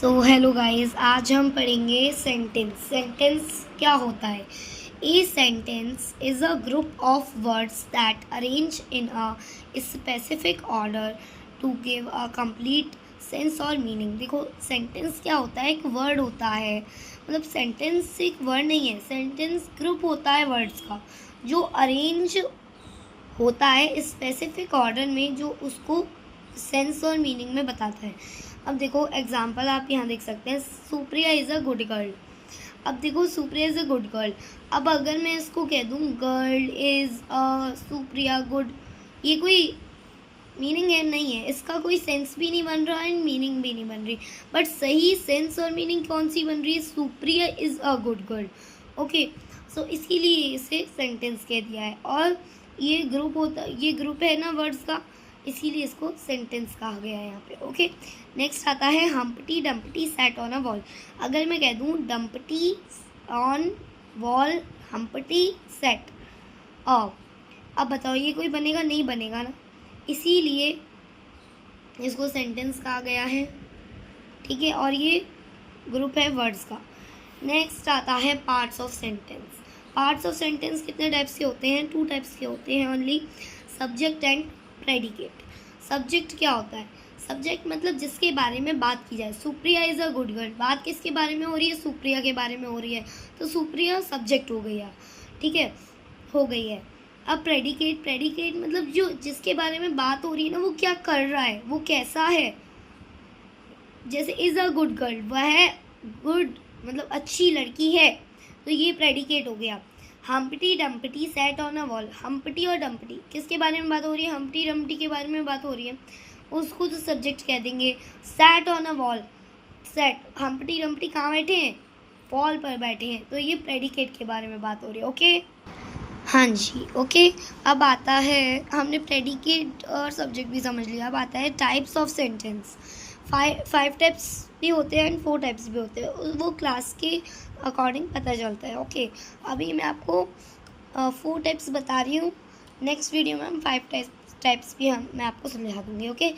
Hello guys, आज हम पढ़ेंगे सेंटेंस। सेंटेंस क्या होता है? A sentence is a group of words that arrange in a specific order to give a complete sense और meaning. देखो, सेंटेंस क्या होता है? एक वर्ड होता है, मतलब सेंटेंस एक वर्ड नहीं है, सेंटेंस ग्रुप होता है वर्ड्स का जो अरेंज होता है स्पेसिफिक ऑर्डर में, जो उसको सेंस और मीनिंग में बताता है। अब देखो एग्जाम्पल आप यहाँ देख सकते हैं, Supriya is a good girl. अब देखो, Supriya is a good girl. अब अगर मैं इसको कह दूँ girl is a Supriya good, ये कोई मीनिंग है नहीं है, इसका कोई सेंस भी नहीं बन रहा एंड मीनिंग भी नहीं बन रही। बट सही सेंस और मीनिंग कौन सी बन रही है? Supriya is a good girl. Okay, so इसीलिए इसे सेंटेंस कह दिया है। और ये ग्रुप है ना वर्ड्स का, इसीलिए इसको सेंटेंस कहा गया है यहाँ पे। ओके, नेक्स्ट आता है हम्पटी डम्पटी सैट ऑन अ वॉल। अगर मैं कह दूँ डम्पटी ऑन वॉल, हम्पटी सेट ऑफ, अब बताओ ये कोई बनेगा? नहीं बनेगा ना, इसीलिए इसको सेंटेंस कहा गया है। ठीक है, और ये ग्रुप है वर्ड्स का। नेक्स्ट आता है parts of sentence. Parts of sentence कितने टाइप्स के होते हैं? 2 टाइप्स के होते हैं only, subject and predicate. Subject क्या होता है? सब्जेक्ट मतलब जिसके बारे में बात की जाए। Supriya is a good girl, बात किसके बारे में हो रही है? सुप्रिया के बारे में हो रही है, तो सुप्रिया सब्जेक्ट हो गई है। ठीक है, हो गई है। अब प्रेडिकेट मतलब जो जिसके बारे में बात हो रही है ना, वो क्या कर रहा है, वो कैसा है। जैसे इज़ अ गुड गर्ल, वह गुड मतलब अच्छी लड़की है, तो ये प्रेडिकेट हो गया। हम्पटी डम्पटी सैट ऑन अ वॉल, हम्पटी और डम्पटी किसके बारे में बात हो रही है? हम्पटी डम्पटी के बारे में बात हो रही है, उसको तो सब्जेक्ट कह देंगे। Sat on a wall, set, Humpty Dumpty कहाँ बैठे हैं? वॉल पर बैठे हैं, तो ये प्रेडिकेट के बारे में बात हो रही है। ओके, हाँ जी, ओके। अब आता है, हमने प्रेडिकेट और सब्जेक्ट भी समझ लिया, अब आता है टाइप्स ऑफ सेंटेंस। 5 टाइप्स भी होते हैं एंड 4 टाइप्स भी होते हैं, वो क्लास के अकॉर्डिंग पता चलता है। ओके, अभी मैं आपको 4 टाइप्स बता रही हूँ, नेक्स्ट वीडियो में हम 5 टाइप्स भी मैं आपको समझा दूँगी। ओके,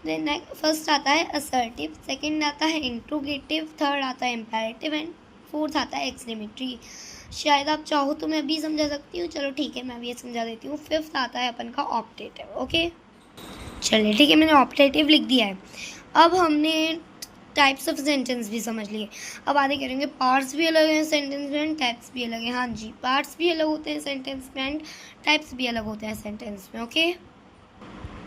देन फर्स्ट आता है असर्टिव, सेकंड आता है इंट्रोगेटिव, थर्ड आता है इम्पेरेटिव एंड फोर्थ आता है एक्सक्लेमेटरी। शायद आप चाहो तो मैं अभी समझा सकती हूँ, चलो ठीक है, मैं अभी ये समझा देती हूँ। फिफ्थ आता है अपन का ऑप्टेटिव। ओके, चलिए ठीक है, मैंने ऑप्टेटिव लिख दिया है। अब हमने टाइप्स ऑफ सेंटेंस भी समझ लिए, अब आगे करेंगे पार्ट्स भी अलग हैं सेंटेंस में एंड टाइप्स भी अलग हैं। हाँ जी, पार्ट्स भी अलग होते हैं सेंटेंस में एंड टाइप्स भी अलग होते हैं सेंटेंस में।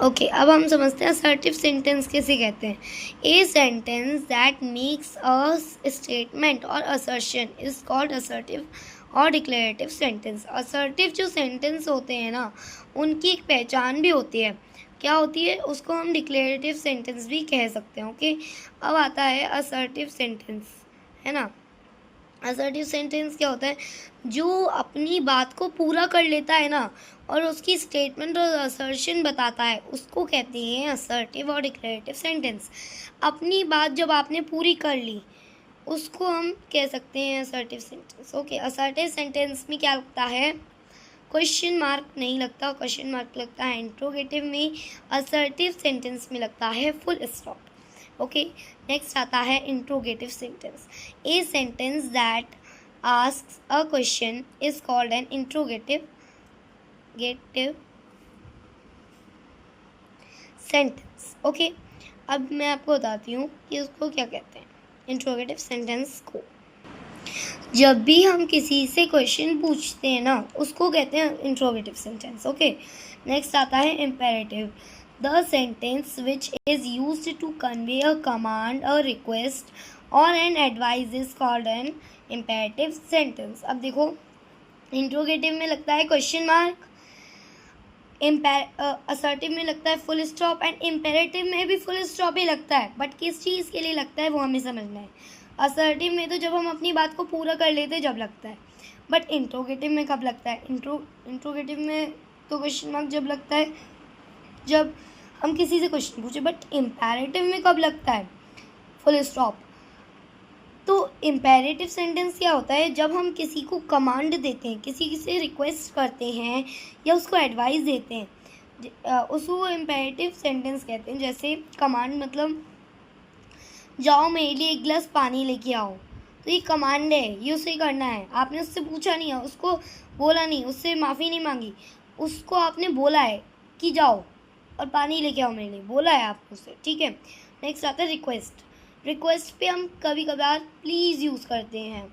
ओके, अब हम समझते हैं असर्टिव सेंटेंस किसे कहते हैं। A sentence that makes a statement और असर्शन इज कॉल्ड असर्टिव और डिक्लेरेटिव सेंटेंस। असर्टिव जो सेंटेंस होते हैं ना, उनकी एक पहचान भी होती है। क्या होती है? उसको हम डिक्लेरेटिव सेंटेंस भी कह सकते हैं। ओके, अब आता है असर्टिव सेंटेंस, है ना। असर्टिव सेंटेंस क्या होता है? जो अपनी बात को पूरा कर लेता है ना, और उसकी स्टेटमेंट और असर्शन बताता है, उसको कहते हैं असर्टिव और डिक्लेरेटिव सेंटेंस। अपनी बात जब आपने पूरी कर ली, उसको हम कह सकते हैं assertive sentence. Okay, assertive sentence में क्या लगता है? क्वेश्चन मार्क नहीं लगता, क्वेश्चन मार्क लगता है इंट्रोगेटिव में, असर्टिव सेंटेंस में लगता है फुल स्टॉप। ओके, नेक्स्ट आता है interrogative sentence. A sentence that asks a question is called N interrogative sentence. Okay, अब मैं आपको बताती हूँ कि उसको क्या कहते हैं, इंट्रोगेटिव सेंटेंस को। जब भी हम किसी से क्वेश्चन पूछते हैं ना, उसको कहते हैं इंट्रोगेटिव सेंटेंस। ओके, नेक्स्ट आता है imperative, the sentence which is used to convey a command, a request और an advice is called an imperative sentence. अब देखो, इंट्रोगेटिव में लगता है क्वेश्चन मार्क, असर्टिव में लगता है फुल स्टॉप एंड इम्पेरेटिव में भी फुल स्टॉप ही लगता है, बट किस चीज़ के लिए लगता है वो हमें समझना है। असर्टिव में तो जब हम अपनी बात को पूरा कर लेते हैं जब लगता है, बट इंट्रोगेटिव में कब लगता है? इंट्रोगेटिव में तो क्वेश्चन मार्क जब लगता है जब हम किसी से क्वेश्चन पूछे, बट इम्पेरेटिव में कब लगता है? Full stop. तो इम्पेरेटिव सेंटेंस क्या होता है? जब हम किसी को कमांड देते हैं, किसी से रिक्वेस्ट करते हैं या उसको एडवाइस देते हैं, उसको इम्पेरेटिव सेंटेंस कहते हैं। जैसे कमांड मतलब जाओ मेरे लिए एक गिलास पानी लेके आओ। तो ये कमांड है, ये उसे करना है। आपने उससे पूछा नहीं है, उसको बोला नहीं, उससे माफ़ी नहीं मांगी, उसको आपने बोला है कि जाओ और पानी लेके आओ मेरे लिए, बोला है आपको उससे, ठीक है। नेक्स्ट आता है रिक्वेस्ट। रिक्वेस्ट पे हम कभी कभार प्लीज़ यूज़ करते हैं,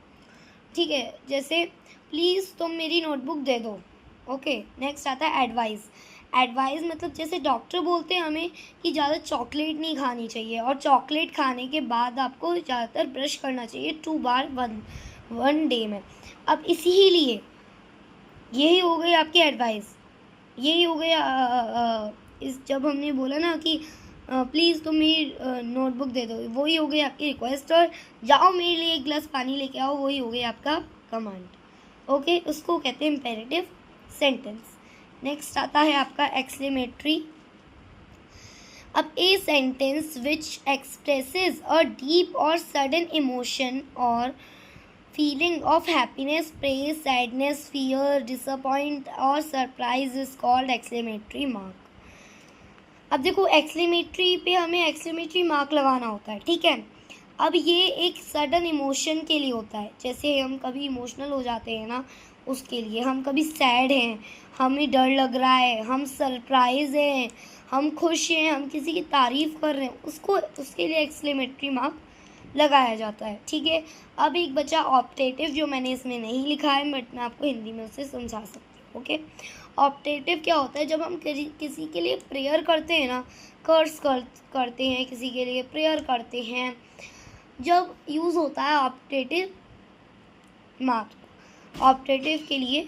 ठीक है, जैसे प्लीज़ तुम मेरी नोटबुक दे दो। ओके। नेक्स्ट आता है एडवाइस। एडवाइस मतलब जैसे डॉक्टर बोलते हैं हमें कि ज़्यादा चॉकलेट नहीं खानी चाहिए, और चॉकलेट खाने के बाद आपको ज़्यादातर ब्रश करना चाहिए 2 बार वन डे में। अब इसीलिए यही हो गई आपकी एडवाइस, यही हो गया इस जब हमने बोला ना कि प्लीज़ तुम मेरी नोटबुक दे दो, वही हो गई आपकी रिक्वेस्ट। और जाओ मेरे लिए एक गिलास पानी लेके आओ, वही हो गई आपका कमांड। ओके, उसको कहते हैं इम्पेरेटिव सेंटेंस। नेक्स्ट आता है आपका एक्सक्लेमेटरी। अब a sentence which expresses a deep और सडन इमोशन और feeling of happiness, praise, sadness, fear, disappointment और surprise is called exclamatory mark. अब देखो एक्सक्लेमेटरी पे हमें एक्सक्लेमेटरी मार्क लगाना होता है, ठीक है। अब ये एक सडन इमोशन के लिए होता है, जैसे हम कभी इमोशनल हो जाते हैं ना, उसके लिए। हम कभी सैड हैं, हमें डर लग रहा है, हम सरप्राइज हैं, हम खुश हैं, हम किसी की तारीफ़ कर रहे हैं, उसके लिए एक्सक्लेमेटरी मार्क लगाया जाता है, ठीक है। अब एक बचा ऑप्टेटिव, जो मैंने इसमें नहीं लिखा है, बट मैं आपको हिंदी में उसे समझा सकती हूँ। ओके, ऑप्टेटिव क्या होता है? जब हम किसी के लिए प्रेयर करते हैं ना, कर्स करते हैं, किसी के लिए प्रेयर करते हैं, जब यूज़ होता है ऑप्टेटिव मार्क ऑप्टेटिव के लिए।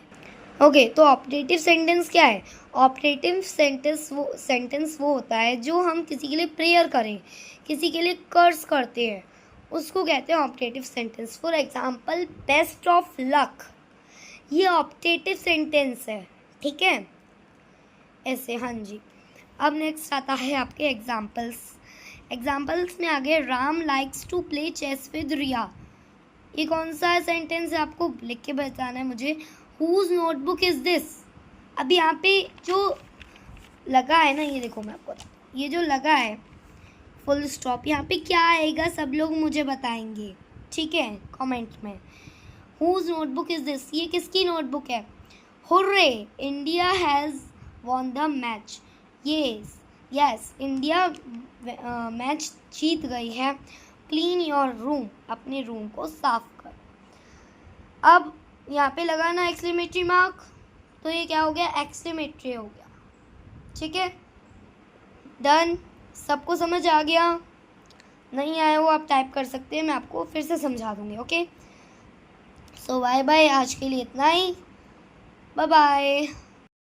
ओके, तो ऑप्टेटिव सेंटेंस क्या है? ऑप्टेटिव सेंटेंस वो होता है जो हम किसी के लिए प्रेयर करें, किसी के लिए कर्स करते हैं, उसको कहते हैं optative sentence. For example, best of luck, ये ऑप्टेटिव सेंटेंस है, ठीक है, ऐसे। हाँ जी। अब नेक्स्ट आता है आपके एग्जाम्पल्स में आगे Ram likes to play chess with Riya. ये कौन सा सेंटेंस है? आपको लिख के बताना है मुझे। Whose notebook is this? अब यहाँ पे जो लगा है ना, ये देखो मैं आपको बताऊँ, ये जो लगा है फुल स्टॉप, यहाँ पे क्या आएगा सब लोग मुझे बताएंगे, ठीक है, कमेंट में। Whose notebook is this? ये किसकी नोटबुक है? Hurray, India has won the match. Yes, India match जीत गई है। क्लीन योर रूम, अपने रूम को साफ कर। अब यहाँ पे लगा ना एक्सक्लेमेटरी मार्क, तो ये क्या हो गया? एक्सक्लेमेटरी हो गया, ठीक है, डन। सबको समझ आ गया? नहीं आया वो आप टाइप कर सकते हैं, मैं आपको फिर से समझा दूँगी। ओके, सो बाय बाय, आज के लिए इतना ही, बाय बाय।